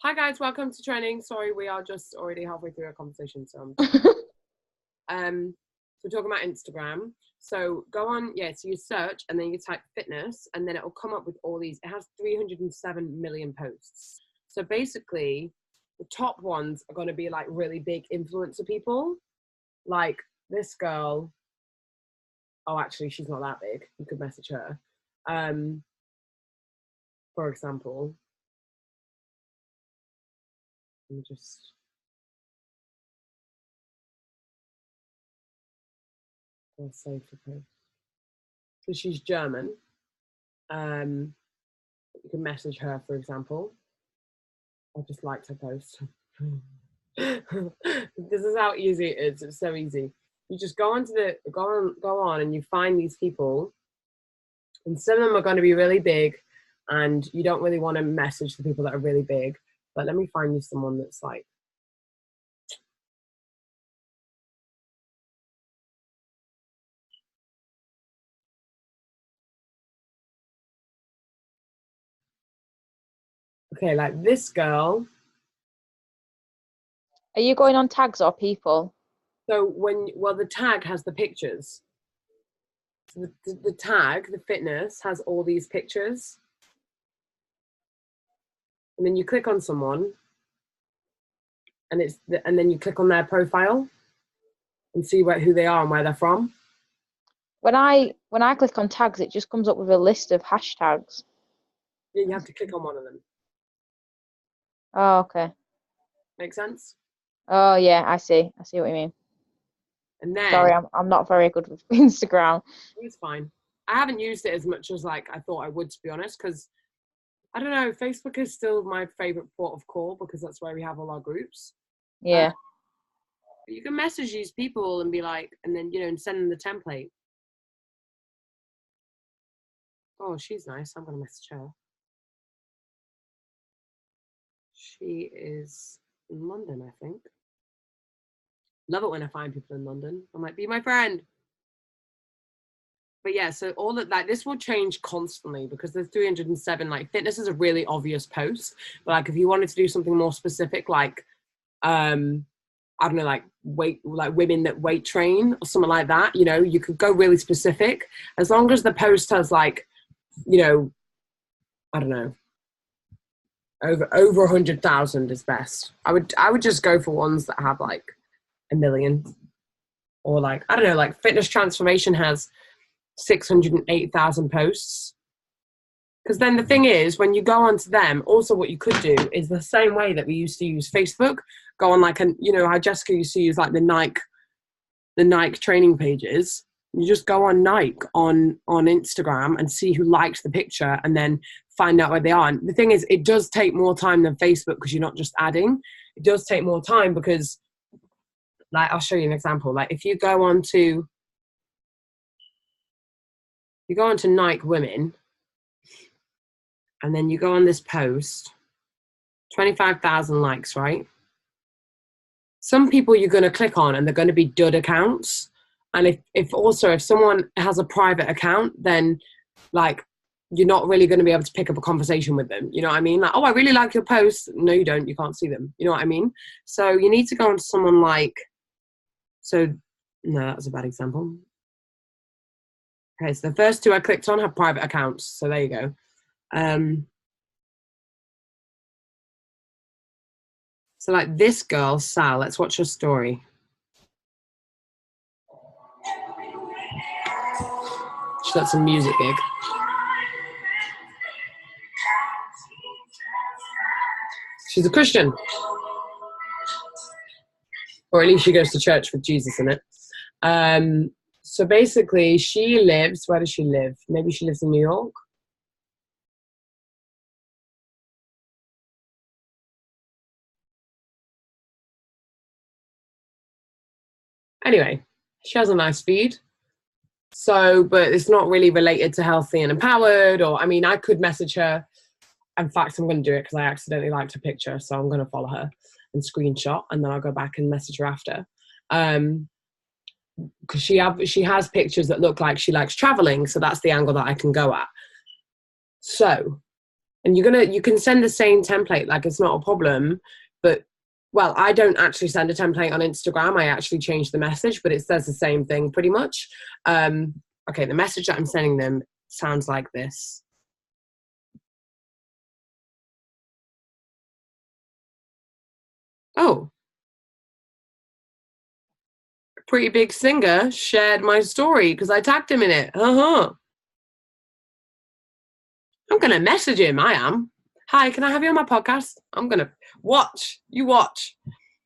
Hi guys, welcome to training. Sorry, we are just already halfway through our conversation. So we're talking about Instagram. So go on, so you search and then you type fitness and then it will come up with all these. It has 307 million posts. So basically the top ones are going to be like really big influencer people. Like this girl. Oh, actually, she's not that big. You could message her. For example. Let me just save the post. So she's German. You can message her, for example. I just liked her post. This is how easy it is. It's so easy. You just go on and you find these people, and some of them are going to be really big, and you don't really want to message the people that are really big. But let me find you someone that's like. Okay, like this girl. Are you going on tags or people? So the tag has the pictures. So the tag, the fitness, has all these pictures. And then you click on someone, and then you click on their profile and see who they are and where they're from. When I click on tags, it just comes up with a list of hashtags. Yeah, you have to click on one of them. Oh, okay. Make sense? Oh yeah, I see what you mean. And then sorry, I'm not very good with Instagram. It's fine. I haven't used it as much as like I thought I would, to be honest, because I don't know, Facebook is still my favorite port of call because that's where we have all our groups. Yeah. But you can message these people and be like, and then and send them the template. Oh, she's nice. I'm gonna message her. She is in London, I think. Love it when I find people in London. I might be my friend. But yeah, so all that, like, this will change constantly because there's 307. Like, fitness is a really obvious post, but like if you wanted to do something more specific, like I don't know, like women that weight train or something like that, you could go really specific as long as the post has like, I don't know, over 100,000 is best. I would just go for ones that have like 1 million, or like, I don't know, like fitness transformation has 608,000 posts. Because then the thing is, when you go onto them, also what you could do is the same way that we used to use Facebook, go on like, how Jessica used to use like the Nike training pages. You just go on Nike on Instagram and see who liked the picture and then find out where they are. And the thing is, it does take more time than Facebook because you're not just adding. It does take more time because, like, I'll show you an example. Like, if you go on to Nike Women, and then you go on this post, 25,000 likes, right? Some people you're going to click on and they're going to be dud accounts. And if someone has a private account, then like you're not really going to be able to pick up a conversation with them. You know what I mean? Like, oh, I really like your post. No, you don't. You can't see them. You know what I mean? So you need to go on to someone like, no, that's a bad example. Okay, so the first two I clicked on have private accounts. So there you go. So like this girl, Sal, let's watch her story. She got some music gig. She's a Christian. Or at least she goes to church with Jesus in it. So basically she lives, where does she live? Maybe she lives in New York. Anyway, she has a nice feed. So, but it's not really related to healthy and empowered, or, I mean, I could message her. In fact, I'm going to do it because I accidentally liked her picture. So I'm going to follow her and screenshot, and then I'll go back and message her after. Because she has pictures that look like she likes traveling. So that's the angle that I can go at. So And you can send the same template, like it's not a problem, but well, I don't actually send a template on Instagram. I actually change the message, but it says the same thing pretty much. Okay, the message that I'm sending them sounds like this. Oh, Pretty Big Singer shared my story because I tagged him in it. I'm gonna message him. I am. Hi, can I have you on my podcast? I'm gonna watch. You watch.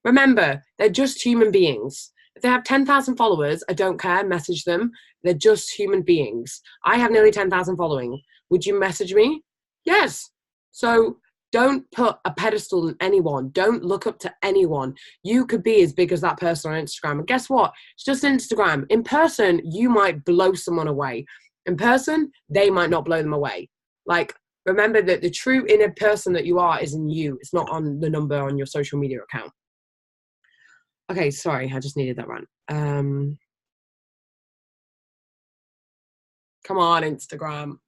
Remember, they're just human beings. If they have 10,000 followers, I don't care. Message them. They're just human beings. I have nearly 10,000 following. Would you message me? Yes. So don't put a pedestal on anyone. Don't look up to anyone. You could be as big as that person on Instagram. And guess what? It's just Instagram. In person, you might blow someone away. In person, they might not blow them away. Like, remember that the true inner person that you are is in you. It's not on the number on your social media account. Okay, sorry, I just needed that run. Come on, Instagram.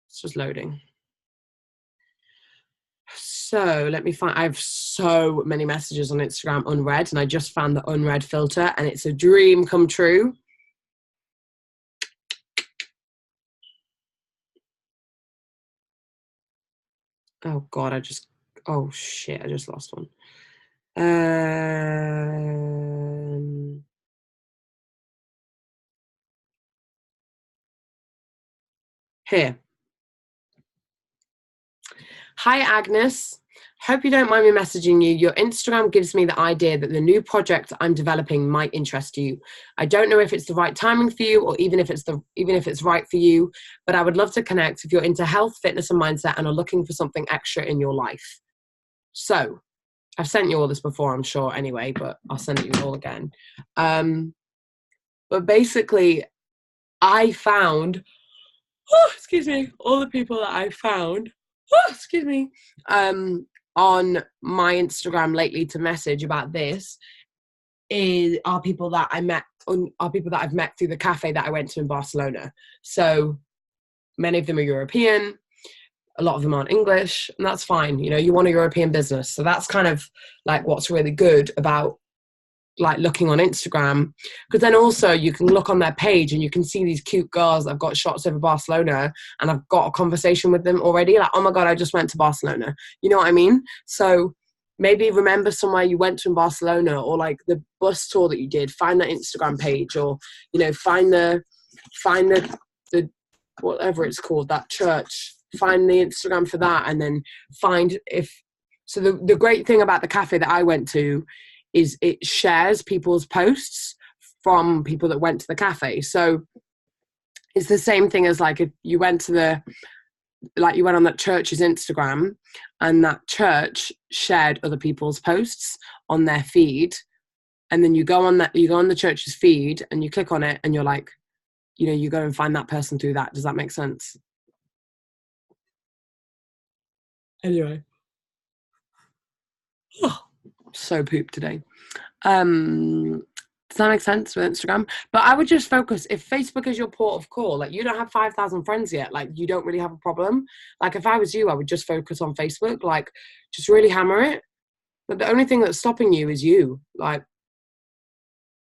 It's just loading. So let me find, I have so many messages on Instagram unread, and I just found the unread filter, and it's a dream come true. Oh God, oh shit, I just lost one. Here. Hi, Agnes. Hope you don't mind me messaging you. Your Instagram gives me the idea that the new project I'm developing might interest you. I don't know if it's the right timing for you, or even if it's right for you, but I would love to connect if you're into health, fitness, and mindset and are looking for something extra in your life. So, I've sent you all this before, I'm sure, anyway, but I'll send it you all again. But basically, I found, all the people that I found, on my Instagram lately to message about this are people that I've met through the cafe that I went to in Barcelona. So many of them are European, a lot of them aren't English, and that's fine. You know, you want a European business. So that's kind of like what's really good about like looking on Instagram, because then also you can look on their page and you can see these cute girls that have got shots over Barcelona, and I've got a conversation with them already, like, oh my God, I just went to Barcelona, you know what I mean? So maybe remember somewhere you went to in Barcelona, or like the bus tour that you did, find that Instagram page, or, you know, find the whatever it's called, that church, find the Instagram for that, and then find the great thing about the cafe that I went to is it shares people's posts from people that went to the cafe. So it's the same thing as like if you went on that church's Instagram, and that church shared other people's posts on their feed, and then you go on the church's feed and you click on it and you're like, you know, you go and find that person through that. Does that make sense? Anyway. Oh, so pooped today. Does that make sense with Instagram? But I would just focus, if Facebook is your port of call, like you don't have 5,000 friends yet, like you don't really have a problem. Like if I was you, I would just focus on Facebook, like just really hammer it. But the only thing that's stopping you is you. Like,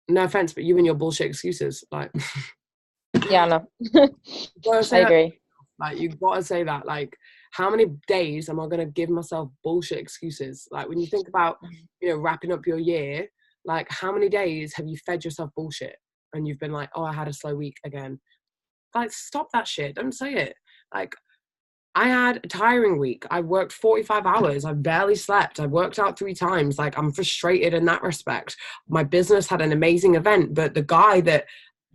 no offense, but you and your bullshit excuses. Like, yeah, no. I agree. Like, you've got to say that. Like, how many days am I going to give myself bullshit excuses? Like, when you think about, you know, wrapping up your year, like, how many days have you fed yourself bullshit? And you've been like, oh, I had a slow week again. Like, stop that shit. Don't say it. Like, I had a tiring week. I worked 45 hours. I barely slept. I worked out 3 times. Like, I'm frustrated in that respect. My business had an amazing event, but the guy that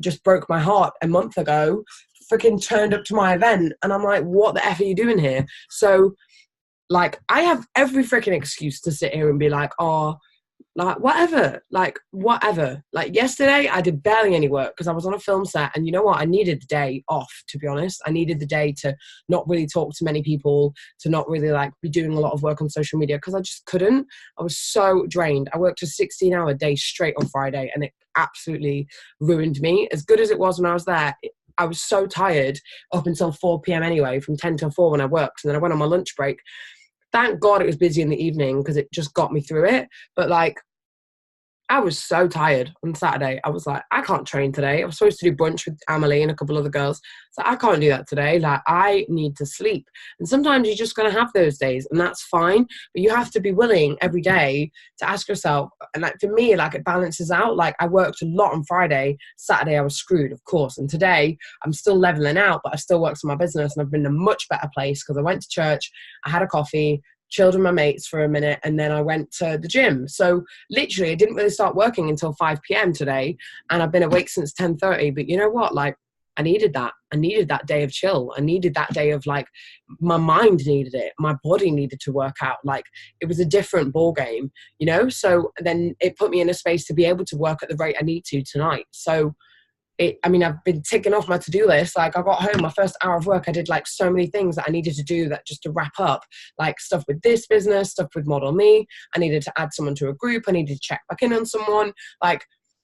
just broke my heart a month ago freaking turned up to my event, and I'm like, what the F are you doing here? So, like, I have every freaking excuse to sit here and be like, oh, like, whatever. Like, yesterday, I did barely any work because I was on a film set, and you know what? I needed the day off, to be honest. I needed the day to not really talk to many people, to not really, like, be doing a lot of work on social media, because I just couldn't. I was so drained. I worked a 16-hour day straight on Friday, and it absolutely ruined me. As good as it was when I was there, I was so tired up until 4 p.m. anyway, from 10 till 4 when I worked. And then I went on my lunch break. Thank God it was busy in the evening because it just got me through it. But like, I was so tired on Saturday. I was like, I can't train today. I was supposed to do brunch with Amelie and a couple other girls. So I can't do that today. Like, I need to sleep. And sometimes you're just going to have those days, and that's fine. But you have to be willing every day to ask yourself. And like, for me, like, it balances out. Like, I worked a lot on Friday. Saturday, I was screwed, of course. And today, I'm still leveling out, but I still worked on my business. And I've been in a much better place because I went to church. I had a coffee, chilled with my mates for a minute, and then I went to the gym. So literally I didn't really start working until 5 p.m. today, and I've been awake since 10:30. But you know what, like, I needed that day of chill. I needed that day of, like, my mind needed it, my body needed to work out. Like, it was a different ball game, you know. So then it put me in a space to be able to work at the rate I need to tonight. So I've been ticking off my to-do list. Like, I got home, my first hour of work, I did like so many things that I needed to do, that just to wrap up, like stuff with this business, stuff with Model Me. I needed to add someone to a group. I needed to check back in on someone, like,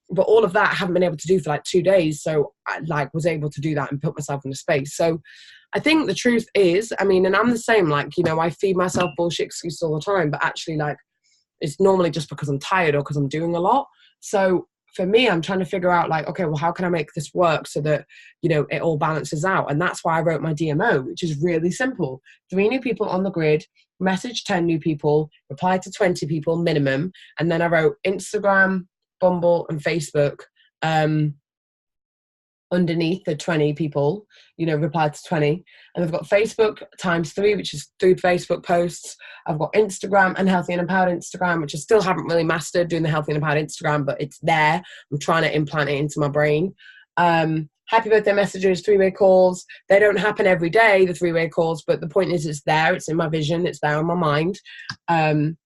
but all of that I haven't been able to do for like 2 days. So I like was able to do that and put myself in a space. So I think the truth is, and I'm the same, like, you know, I feed myself bullshit excuses all the time, but actually, like, it's normally just because I'm tired or because I'm doing a lot. So for me, I'm trying to figure out, like, okay, well, how can I make this work so that, you know, it all balances out? And that's why I wrote my DMO, which is really simple. 3 new people on the grid, message 10 new people, reply to 20 people minimum. And then I wrote Instagram, Bumble, and Facebook underneath the 20 people, you know, reply to 20. And I've got Facebook times 3, which is 3 Facebook posts. I've got Instagram and Healthy and Empowered Instagram, which I still haven't really mastered doing the Healthy and Empowered Instagram, but it's there. I'm trying to implant it into my brain. Happy birthday messages, 3-way calls. They don't happen every day, the 3-way calls, but the point is, it's there. It's in my vision. It's there in my mind. And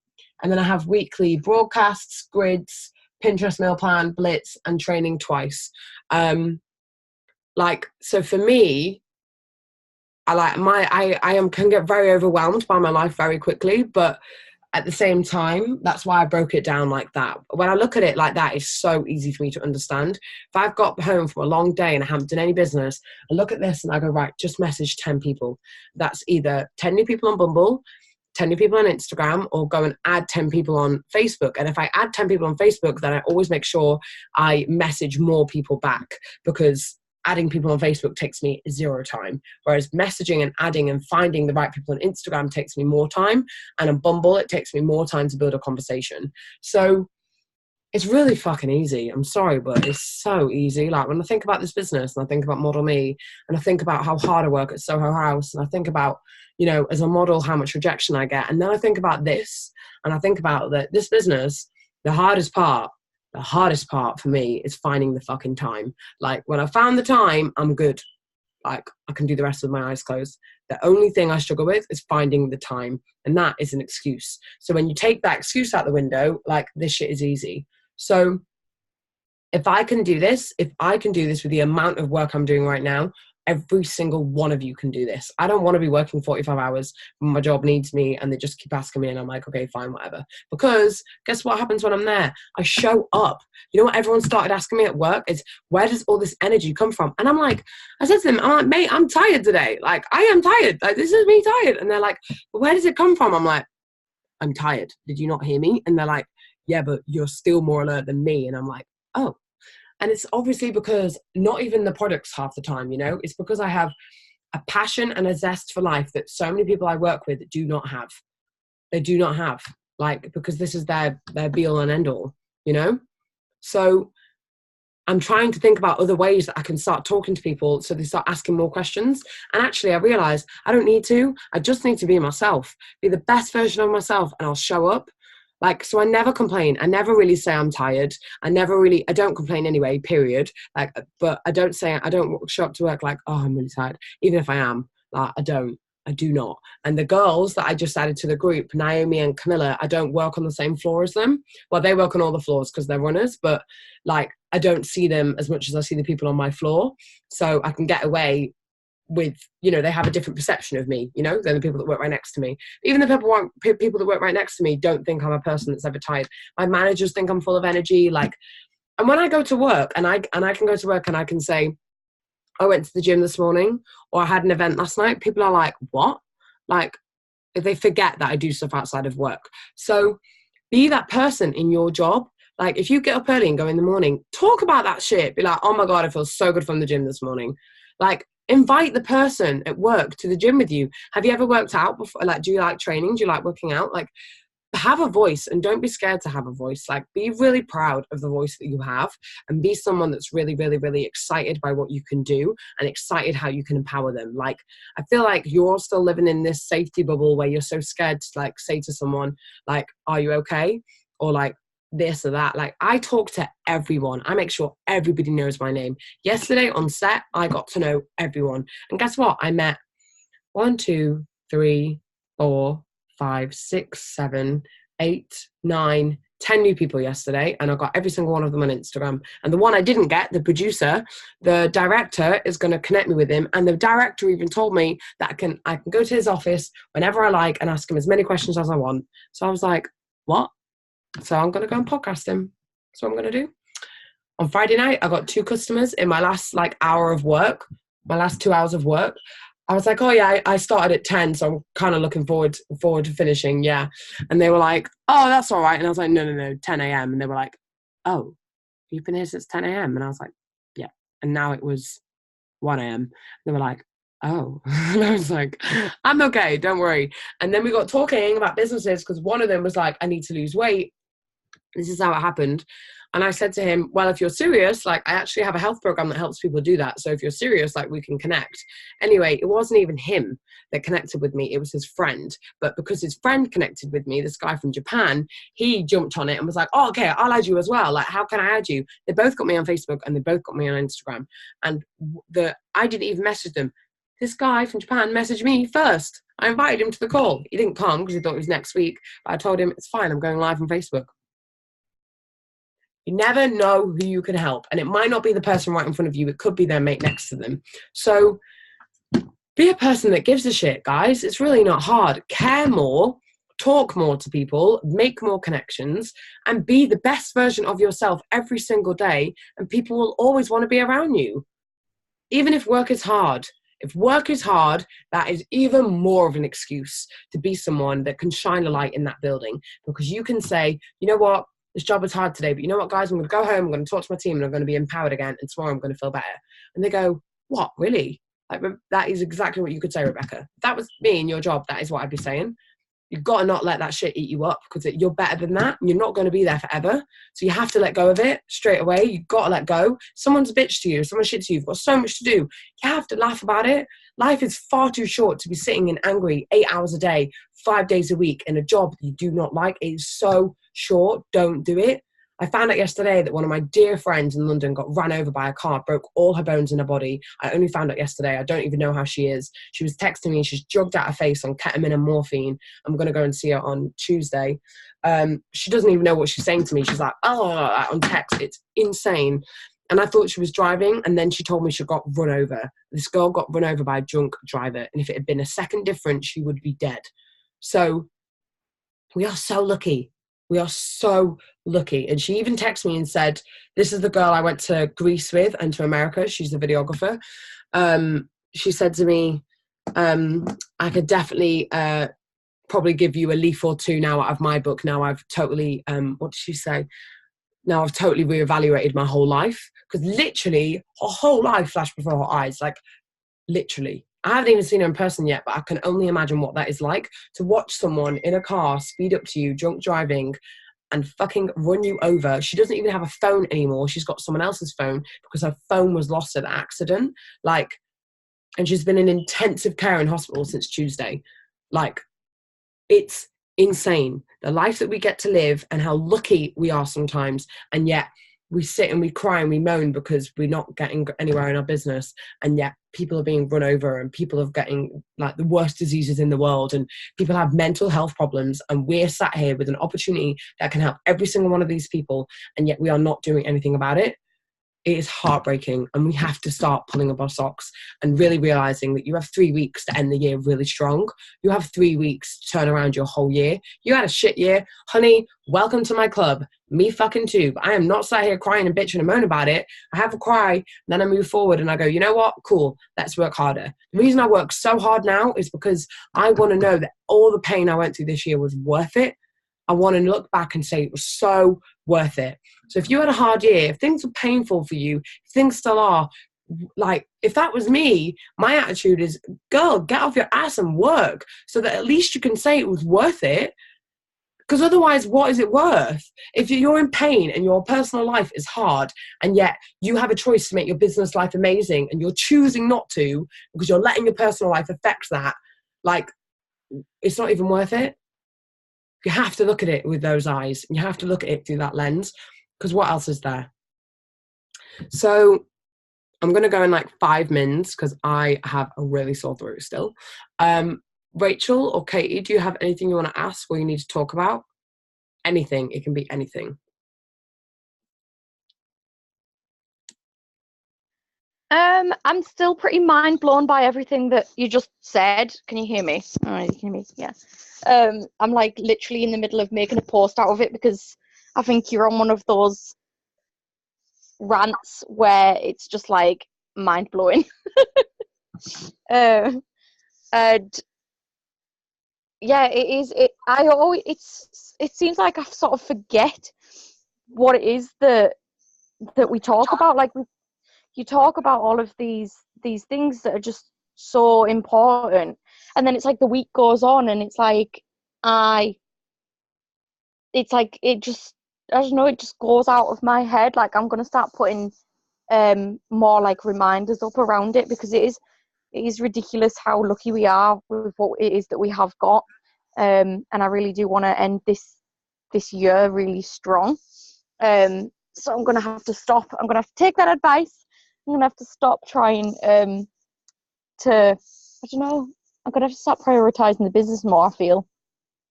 then I have weekly broadcasts, grids, Pinterest meal plan, blitz, and training twice. Like, so for me, I can get very overwhelmed by my life very quickly, but at the same time, that's why I broke it down like that. When I look at it like that, it's so easy for me to understand. If I've got home from a long day and I haven't done any business, I look at this and I go, right, just message 10 people. That's either 10 new people on Bumble, 10 new people on Instagram, or go and add 10 people on Facebook. And if I add 10 people on Facebook, then I always make sure I message more people back, because adding people on Facebook takes me 0 time. Whereas messaging and adding and finding the right people on Instagram takes me more time. And on Bumble, it takes me more time to build a conversation. So it's really fucking easy. I'm sorry, but it's so easy. Like, when I think about this business and I think about Model Me, and I think about how hard I work at Soho House, and I think about, you know, as a model, how much rejection I get. And then I think about this, and I think about that this business, the hardest part for me is finding the fucking time. Like, when I found the time, I'm good. Like, I can do the rest with my eyes closed. The only thing I struggle with is finding the time. And that is an excuse. So when you take that excuse out the window, like, this shit is easy. So if I can do this with the amount of work I'm doing right now, every single one of you can do this. I don't want to be working 45 hours when my job needs me and they just keep asking me, and I'm like, okay, fine, whatever. Because guess what happens when I'm there? I show up. You know what everyone started asking me at work is, where does all this energy come from? And I'm like, I said to them, I'm like, mate, I'm tired today. Like, I am tired. Like, this is me tired. And they're like, where does it come from? I'm like, I'm tired. Did you not hear me? And they're like, yeah, but you're still more alert than me. And I'm like, oh. And it's obviously because not even the products half the time, you know, it's because I have a passion and a zest for life that so many people I work with do not have. They do not have, like, because this is their be all and end all, you know? So I'm trying to think about other ways that I can start talking to people so they start asking more questions. And actually, I realized I don't need to. I just need to be myself, be the best version of myself, and I'll show up. Like, so I never complain. I never really say I'm tired. I don't complain anyway, period. Like, but I don't show up to work like, oh, I'm really tired. Even if I am, like, I do not. And the girls that I just added to the group, Naomi and Camilla, I don't work on the same floor as them. Well, they work on all the floors because they're runners, but like, I don't see them as much as I see the people on my floor. So I can get away with, you know, they have a different perception of me, you know, than the people that work right next to me. Even the people that work right next to me don't think I'm a person that's ever tired. My managers think I'm full of energy. Like, and when I go to work and I can go to work and I can say, I went to the gym this morning, or I had an event last night, people are like, what? Like, they forget that I do stuff outside of work. So be that person in your job. Like, if you get up early and go in the morning, talk about that shit. Be like, oh my God, I feel so good from the gym this morning. Like, invite the person at work to the gym with you. Have you ever worked out before? Like, do you like training? Do you like working out? Like, have a voice, and don't be scared to have a voice. Like, be really proud of the voice that you have, and be someone that's really, really, really excited by what you can do and excited how you can empower them. Like, I feel like you're still living in this safety bubble where you're so scared to like say to someone like, are you okay? Or like this or that. Like, I talk to everyone. I make sure everybody knows my name. Yesterday on set, I got to know everyone. And guess what? I met 1, 2, 3, 4, 5, 6, 7, 8, 9, 10 new people yesterday, and I got every single one of them on Instagram. And the one I didn't get, the producer, the director is going to connect me with him, and the director even told me that I can go to his office whenever I like and ask him as many questions as I want. So I was like, what? So I'm going to go and podcast him. That's what I'm going to do. On Friday night, I got 2 customers in my last like hour of work, my last 2 hours of work. I was like, oh yeah, I started at 10, so I'm kind of looking forward to finishing, yeah. And they were like, oh, that's all right. And I was like, no, 10 a.m. And they were like, oh, you've been here since 10 a.m.? And I was like, yeah. And now it was 1 a.m. They were like, oh. And I was like, I'm okay, don't worry. And then we got talking about businesses, because one of them was like, I need to lose weight. This is how it happened. And I said to him, well, if you're serious, like, I actually have a health program that helps people do that. So if you're serious, like, we can connect. Anyway, it wasn't even him that connected with me. It was his friend. But because his friend connected with me, this guy from Japan, he jumped on it and was like, oh, okay, I'll add you as well. Like, how can I add you? They both got me on Facebook and they both got me on Instagram. And I didn't even message them. This guy from Japan messaged me first. I invited him to the call. He didn't come because he thought it was next week. But I told him, it's fine, I'm going live on Facebook. You never know who you can help. And it might not be the person right in front of you. It could be their mate next to them. So be a person that gives a shit, guys. It's really not hard. Care more, talk more to people, make more connections, and be the best version of yourself every single day. And people will always want to be around you. Even if work is hard. If work is hard, that is even more of an excuse to be someone that can shine a light in that building. Because you can say, you know what? This job is hard today, but you know what, guys? I'm going to go home, I'm going to talk to my team, and I'm going to be empowered again, and tomorrow I'm going to feel better. And they go, what, really? Like, that is exactly what you could say, Rebecca. If that was me in your job, that is what I'd be saying. You've got to not let that shit eat you up, because you're better than that, and you're not going to be there forever. So you have to let go of it straight away. You've got to let go. Someone's a bitch to you, someone shit to you, you've got so much to do. You have to laugh about it. Life is far too short to be sitting and angry 8 hours a day, 5 days a week in a job that you do not like. It is so short. Don't do it. I found out yesterday that one of my dear friends in London got run over by a car, broke all her bones in her body. I only found out yesterday. I don't even know how she is. She was texting me. She's drugged out her face on ketamine and morphine. I'm going to go and see her on Tuesday. She doesn't even know what she's saying to me. She's like, oh, on text. It's insane. And I thought she was driving, and then she told me she got run over. This girl got run over by a drunk driver, and if it had been a second difference, she would be dead. So we are so lucky. We are so lucky. And she even texted me and said, this is the girl I went to Greece with and to America. She's the videographer. She said to me, I could definitely probably give you a leaf or two now out of my book. Now I've totally, what did she say? Now I've totally reevaluated my whole life. Because literally, her whole life flashed before her eyes. Like, literally. I haven't even seen her in person yet, but I can only imagine what that is like, to watch someone in a car speed up to you, drunk driving, and fucking run you over. She doesn't even have a phone anymore. She's got someone else's phone because her phone was lost at the accident. Like, and she's been in intensive care in hospital since Tuesday. Like, it's insane. The life that we get to live and how lucky we are sometimes. And yet we sit and we cry and we moan because we're not getting anywhere in our business. And yet people are being run over, and people are getting like the worst diseases in the world, and people have mental health problems, and we're sat here with an opportunity that can help every single one of these people, and yet we are not doing anything about it. it is heartbreaking, and we have to start pulling up our socks and really realizing that you have 3 weeks to end the year really strong. You have 3 weeks to turn around your whole year. You had a shit year. Honey, welcome to my club. Me fucking too. But I am not sat here crying and bitching and moan about it. I have a cry, then I move forward and I go, you know what? Cool. Let's work harder. The reason I work so hard now is because I want to know that all the pain I went through this year was worth it. I want to look back and say it was so worth it. So if you had a hard year, if things were painful for you, if things still are, like, if that was me, my attitude is, girl, get off your ass and work so that at least you can say it was worth it. Because otherwise, what is it worth? If you're in pain and your personal life is hard, and yet you have a choice to make your business life amazing, and you're choosing not to because you're letting your personal life affect that, like, it's not even worth it. You have to look at it with those eyes. You have to look at it through that lens, because what else is there? So I'm going to go in like 5 minutes because I have a really sore throat still. Rachel or Katie, do you have anything you want to ask or you need to talk about? Anything. It can be anything. I'm still pretty mind blown by everything that you just said. Can you hear me? Oh, you can hear me. Yeah. I'm like literally in the middle of making a post out of it because I think you're on one of those rants where it's just like mind blowing. And yeah, it is. It seems like I sort of forget what it is that we talk about. Like you talk about all of these things that are just so important, and then it's like the week goes on and it's like it just, I don't know, it just goes out of my head. Like I'm gonna start putting more like reminders up around it, because it is ridiculous how lucky we are with what it is that we have got, and I really do want to end this year really strong. So I'm gonna have to stop. I'm gonna have to take that advice. I'm gonna have to stop trying I don't know, I'm gonna have to start prioritizing the business more, I feel,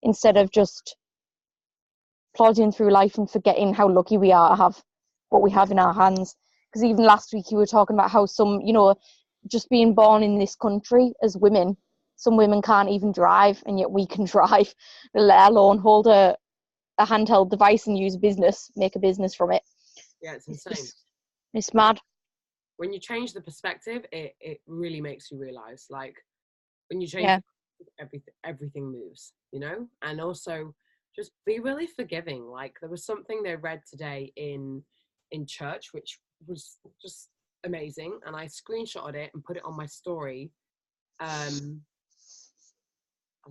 instead of just plodding through life and forgetting how lucky we are to have what we have in our hands. Because even last week you were talking about how some, you know, just being born in this country as women, some women can't even drive, and yet we can drive, let alone hold a handheld device and make a business from it. Yeah, it's insane. It's mad. When you change the perspective, it really makes you realize, like, when you change everything moves, you know. And also just be really forgiving. Like, there was something they read today in church which was just amazing, and I screenshotted it and put it on my story. Let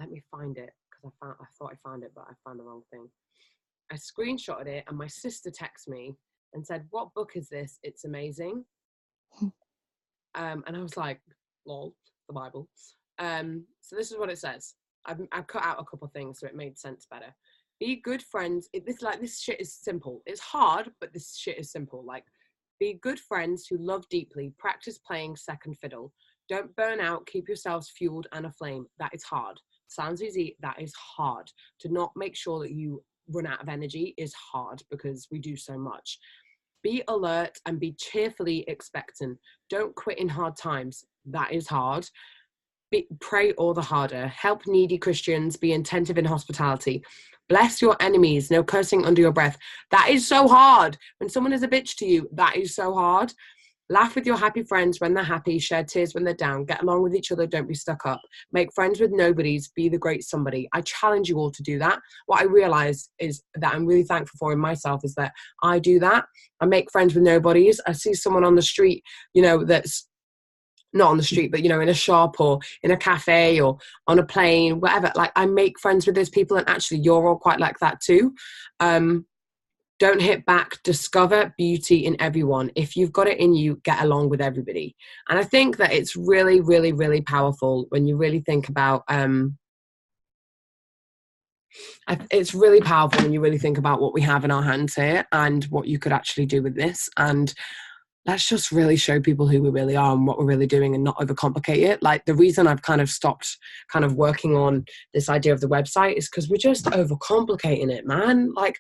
me find it, because I thought I found it, but I found the wrong thing. I screenshotted it and my sister texted me and said, "What book is this? It's amazing." And I was like, lol, the Bible. So this is what it says. I've cut out a couple of things so it made sense better. Be good friends. This shit is simple. It's hard, but this shit is simple. Like, be good friends who love deeply. Practice playing second fiddle. Don't burn out. Keep yourselves fueled and aflame. That is hard. Sounds easy. That is hard. To not make sure that you run out of energy is hard, because we do so much. Be alert and be cheerfully expectant. Don't quit in hard times. That is hard. Pray all the harder. Help needy Christians. Be attentive in hospitality. Bless your enemies. No cursing under your breath. That is so hard. When someone is a bitch to you, that is so hard. Laugh with your happy friends when they're happy. Share tears when they're down. Get along with each other. Don't be stuck up. Make friends with nobodies. Be the great somebody. I challenge you all to do that. What I realized is that I'm really thankful for in myself is that I do that. I make friends with nobodies. I see someone on the street, you know, that's not on the street, but, you know, in a shop or in a cafe or on a plane, whatever. Like, I make friends with those people, and actually you're all quite like that too. Don't hit back. Discover beauty in everyone. If you've got it in you, get along with everybody. And I think that it's really, really, really powerful when you really think about, it's really powerful when you really think about what we have in our hands here and what you could actually do with this. And let's just really show people who we really are and what we're really doing, and not overcomplicate it. Like, the reason I've kind of stopped kind of working on this idea of the website is because we're just overcomplicating it, man. Like,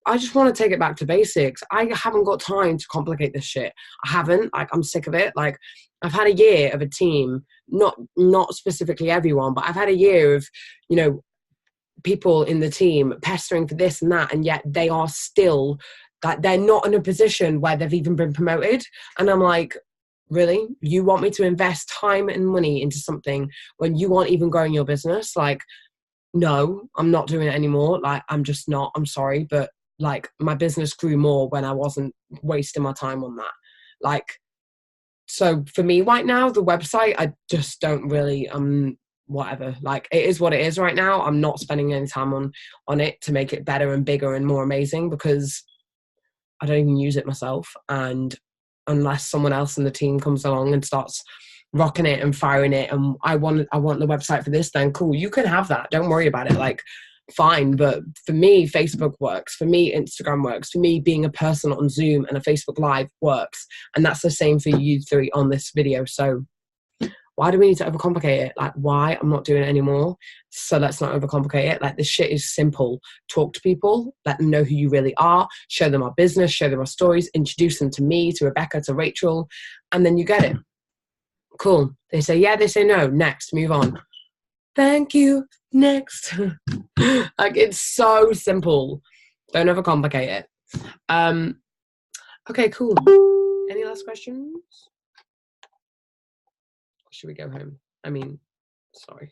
I just want to take it back to basics. I haven't got time to complicate this shit. I haven't. Like, I'm sick of it. Like, I've had a year of a team, not specifically everyone, but I've had a year of, you know, people in the team pestering for this and that, and yet they are still, that they're not in a position where they've even been promoted. And I'm like, really? You want me to invest time and money into something when you aren't even growing your business? Like, no, I'm not doing it anymore. Like, I'm just not. I'm sorry, but like, my business grew more when I wasn't wasting my time on that. Like, so for me right now, the website, I just don't really, whatever. Like, it is what it is right now. I'm not spending any time on it to make it better and bigger and more amazing, because I don't even use it myself. And unless someone else in the team comes along and starts rocking it and firing it, and I want the website for this, then cool, you can have that. Don't worry about it. Like, fine. But for me, Facebook works. For me, Instagram works. For me, being a person on Zoom and a Facebook Live works. And that's the same for you three on this video. So why do we need to overcomplicate it? Like, why? I'm not doing it anymore. So let's not overcomplicate it. Like, this shit is simple. Talk to people, let them know who you really are, show them our business, show them our stories, introduce them to me, to Rebecca, to Rachel, and then you get it. Cool. They say yeah, they say no. Next, move on. Thank you. Next. Like, it's so simple. Don't overcomplicate it. Okay, cool. Any last questions? Should we go home? I mean, sorry.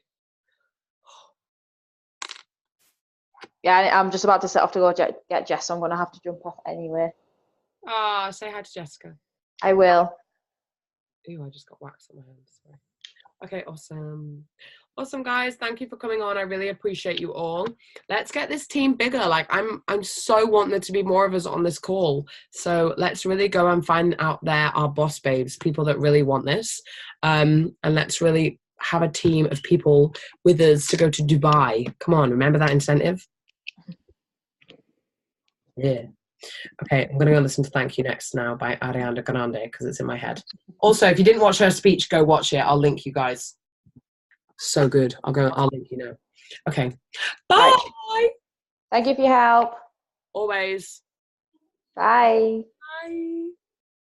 Yeah, I'm just about to set off to go get Jess, so I'm going to have to jump off anyway. Say hi to Jessica. I will. Ew, I just got wax on my hands. Sorry. Okay, awesome. Awesome, guys. Thank you for coming on. I really appreciate you all. Let's get this team bigger. Like, I'm so wanting there to be more of us on this call. So let's really go and find out there our boss babes, people that really want this. And let's really have a team of people with us to go to Dubai. Come on, remember that incentive? Yeah. Okay, I'm going to go listen to Thank You Next now by Ariana Grande, because it's in my head. Also, if you didn't watch her speech, go watch it. I'll link you guys. So good. I'll link you now. Okay. Bye. Right. Thank you for your help. Always. Bye. Bye.